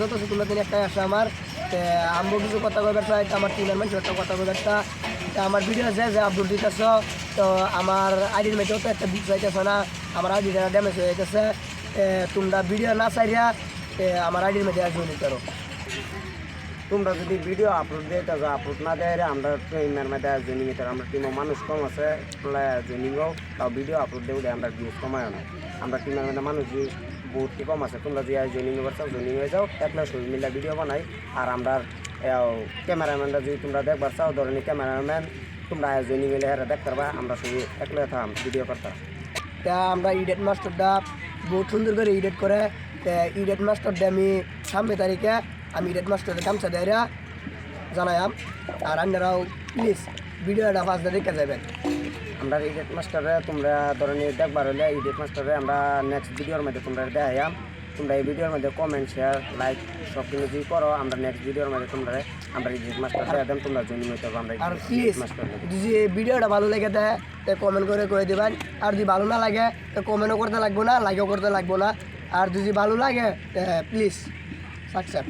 যত তোমরা দিন একটাই আসে আমার আমবো কিছু কথা কইবার চাই, আমার টিমের মানুষ একটা কথা কইবার আমার ভিডিও যে আপলোড দিতেছ, তো আমার আইডির মেয়েও তো একটা বুক চাইতেছে না, আমার আইডিটা ড্যামেজ হয়ে যেতেছে। তোমরা ভিডিও না চাইয়া আমার আইডির মেয়েটা জয়েন করো। তোমরা যদি ভিডিও আপলোড দিয়ে থাকো, আপলোড না দেয় আমরা টিমের মধ্যে জয়েনিং এ আমরা টিমও মানুষ কম আছে, জয়েনিংও তাও ভিডিও আপলোড দিয়ে আমরা ভিউজ কমায় না। আমরা টিমের মধ্যে মানুষ বহুতটি কম আছে। তোমরা যে জয়েনিং করছো জয়েনিং হয়ে যাও, একলা সবাই মিলে ভিডিও বানাই। আর আমরা ক্যামেরাম্যানরা যদি তোমরা দেখবার চাও, ধরনের ক্যামেরাম্যান তোমরা জয়েনিং হলে হেরা দেখতে পারবা। আমরা সবাই একলা থাম ভিডিও করতাম। তা আমরা ইডিট মাস্টারটা বহুত সুন্দর করে এডিট করে, ইডিট মাস্টারটা আমি 3 তারিখে আমি ইডিট মাস্টারের গামছা দেয়া জানায়াম। আর আপনারাও প্লিজ ভিডিওটা ফার্স্ট দেখে যাবেন। আমরা ইডিট মাস্টারে তোমরা ধরনের দেখবার হলে ইডিট মাস্টারে আমরা নেক্সট ভিডিওর মধ্যে তোমরা দেখাইয়াম। তোমরা এই ভিডিওর মধ্যে কমেন্ট শেয়ার লাইক সব কিছু যদি করো, আমরা নেক্সট ভিডিওর মধ্যে তোমরা আমরা ইডিট মাস্টার দেওয়া দেন, তোমরা জয়েন হইতে হবে। আমরা আর প্লিজ যদি ভিডিওটা ভালো লেগে দেয় তো কমেন্ট করে দেবেন। আর যদি ভালো না লাগে তো কমেন্টও করতে লাগবো না, লাইকও করতে লাগবো না। আর যদি ভালো লাগে প্লিজ সাবস্ক্রাইব।